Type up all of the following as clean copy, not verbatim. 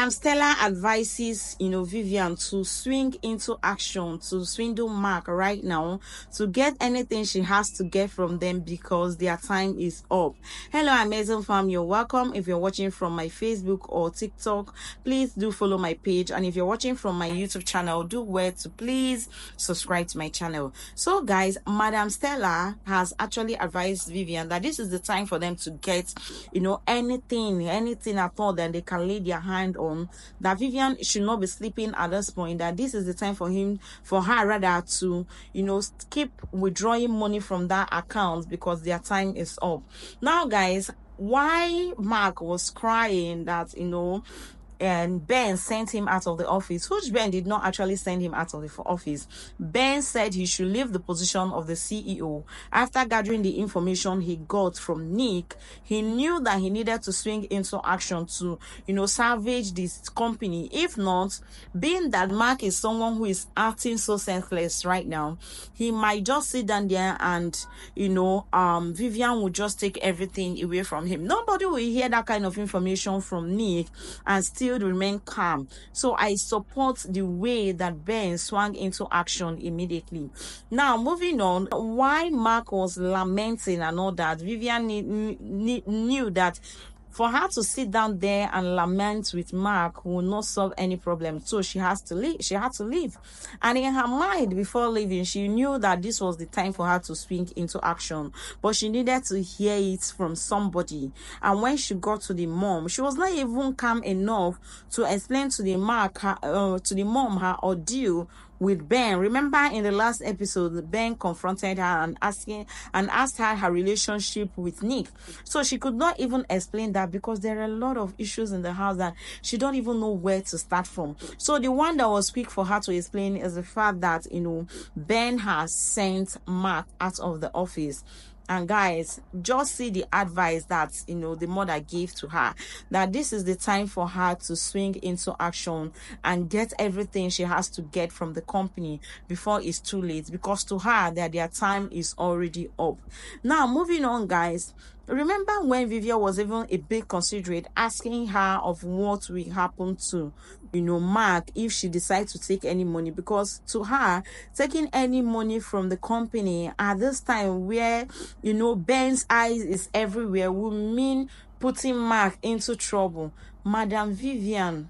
Madam Stella advises, Vivian to swing into action to swindle Mark right now to get anything she has to get from them because their time is up. Hello, amazing fam. You're welcome. If you're watching from my Facebook or TikTok, please do follow my page. And if you're watching from my YouTube channel, do where to please subscribe to my channel. So, guys, Madam Stella has actually advised Vivian that this is the time for them to get, anything at all that they can lay their hand on. That Vivian should not be sleeping at this point. That this is the time for her rather to, keep withdrawing money from that account because their time is up. Now, guys, why Mark was crying that, and Ben sent him out of the office, which Ben did not actually send him out of the office. Ben said he should leave the position of the CEO. After gathering the information he got from Nick, he knew that he needed to swing into action to, salvage this company. If not, being that Mark is someone who is acting so senseless right now, he might just sit down there and, Vivian will just take everything away from him. Nobody will hear that kind of information from Nick and still remain calm. So I support the way that Ben swung into action immediately. Now, moving on, why Mark was lamenting and all that, Vivian knew that for her to sit down there and lament with Mark will not solve any problem. So she has to leave. She had to leave. And in her mind, before leaving, she knew that this was the time for her to swing into action. But she needed to hear it from somebody. And when she got to the mom, she was not even calm enough to explain to the mom her ordeal with Ben. Remember in the last episode, Ben confronted her and asked her relationship with Nick. So she could not even explain that because there are a lot of issues in the house that she don't even know where to start from. So the one that was quick for her to explain is the fact that, Ben has sent Mark out of the office. And guys, just see the advice that, the mother gave to her, that this is the time for her to swing into action and get everything she has to get from the company before it's too late, because to her, that their time is already up. Now, moving on, guys. Remember when Vivian was even a bit considerate, asking her of what will happen to, Mark if she decides to take any money, because to her, taking any money from the company at this time where, Ben's eyes is everywhere will mean putting Mark into trouble. Madam Vivian,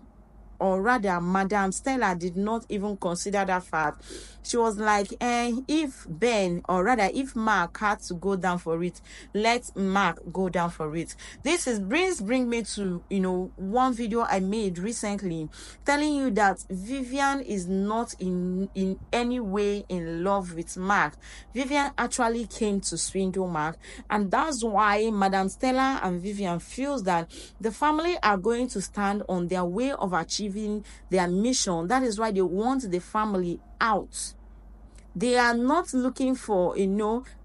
or rather Madam Stella, did not even consider that fact. She was like, if Ben, or rather if Mark had to go down for it, let Mark go down for it. This is bring me to, one video I made recently telling you that Vivian is not in any way in love with Mark. Vivian actually came to swindle Mark, and that's why Madam Stella and Vivian feels that the family are going to stand on their way of achieving their mission. That is why they want the family out. They are not looking for,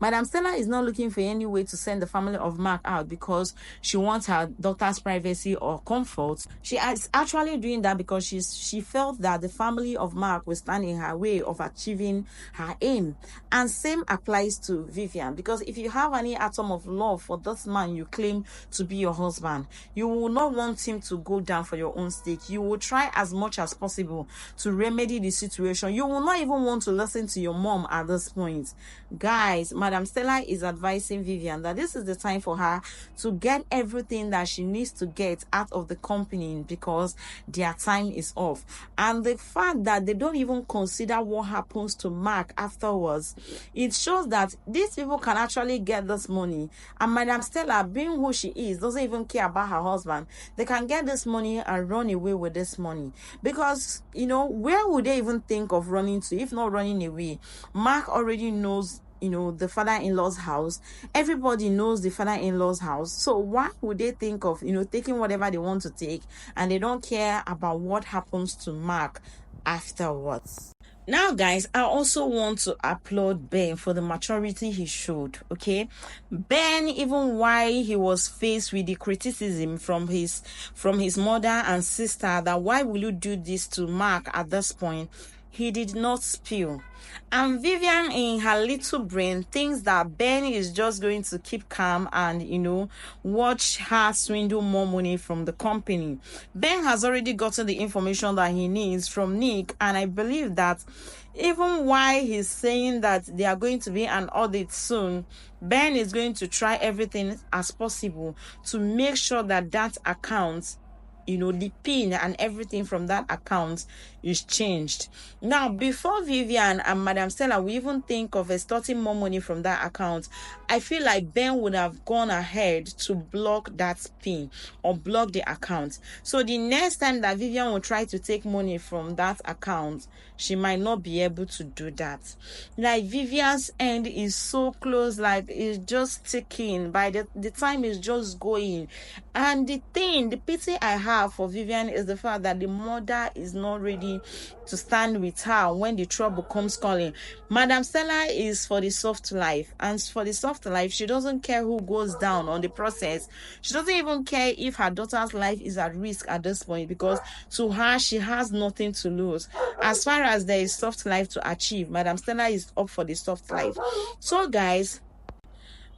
Madam Stella is not looking for any way to send the family of Mark out because she wants her daughter's privacy or comfort. She is actually doing that because she felt that the family of Mark will stand in her way of achieving her aim. And same applies to Vivian, because if you have any atom of love for this man you claim to be your husband, you will not want him to go down for your own sake. You will try as much as possible to remedy the situation. You will not even want to listen to your mom at this point. Guys, Madam Stella is advising Vivian that this is the time for her to get everything that she needs to get out of the company because their time is off. And the fact that they don't even consider what happens to Mark afterwards, it shows that these people can actually get this money, and Madam Stella, being who she is, doesn't even care about her husband. They can get this money and run away with this money because, where would they even think of running to if not running away? Mark already knows, the father-in-law's house. Everybody knows the father-in-law's house. So why would they think of, taking whatever they want to take, and they don't care about what happens to Mark afterwards? Now, guys, I also want to applaud Ben for the maturity he showed, okay? Ben, even while he was faced with the criticism from his mother and sister that why will you do this to Mark at this point, he did not spill. And Vivian, in her little brain, thinks that Ben is just going to keep calm and, watch her swindle more money from the company. Ben has already gotten the information that he needs from Nick, and I believe that even while he's saying that they are going to be an audit soon, Ben is going to try everything as possible to make sure that that account, the pin and everything from that account is changed. Now, before Vivian and Madam Stella will even think of extorting more money from that account, I feel like Ben would have gone ahead to block that pin or block the account. So the next time that Vivian will try to take money from that account, she might not be able to do that. Like, Vivian's end is so close, like it's just ticking. By the time is just going. And the pity I have for Vivian is the fact that the mother is not ready to stand with her when the trouble comes calling. Madam Stella is for the soft life, and for the soft life, she doesn't care who goes down on the process. She doesn't even care if her daughter's life is at risk at this point, because to her, she has nothing to lose. As far as there is soft life to achieve, Madam Stella is up for the soft life. So guys,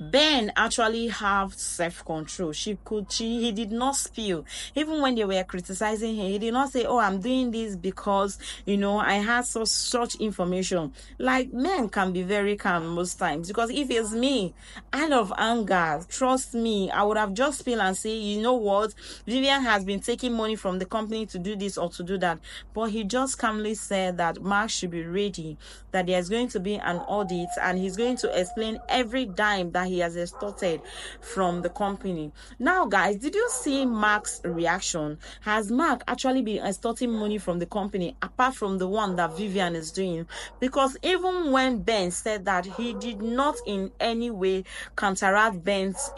Ben actually have self-control. He did not spill. Even when they were criticizing him, he did not say, oh, I'm doing this because, I had such information. Like, men can be very calm most times, because if it's me, out of anger, trust me, I would have just spilled and say, you know what, Vivian has been taking money from the company to do this or to do that. But he just calmly said that Mark should be ready, that there's going to be an audit, and he's going to explain every dime that he has extorted from the company. Now, guys, did you see Mark's reaction? Has Mark actually been extorting money from the company apart from the one that Vivian is doing? Because even when Ben said that, he did not in any way counteract Ben's,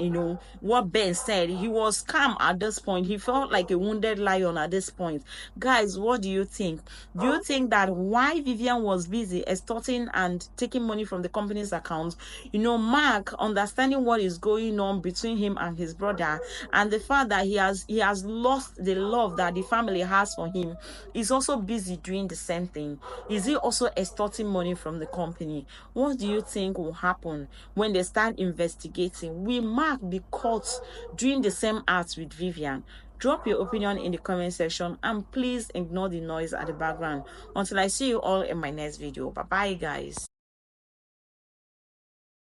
what Ben said. He was calm at this point. He felt like a wounded lion at this point. Guys, what do you think? Do you think that while Vivian was busy extorting and taking money from the company's account, Mark, understanding what is going on between him and his brother, and the fact that he has lost the love that the family has for him, is also busy doing the same thing? Is he also extorting money from the company? What do you think will happen when they start investigating? Will Mark be caught doing the same acts with Vivian? Drop your opinion in the comment section, and please ignore the noise at the background. Until I see you all in my next video. Bye bye, guys.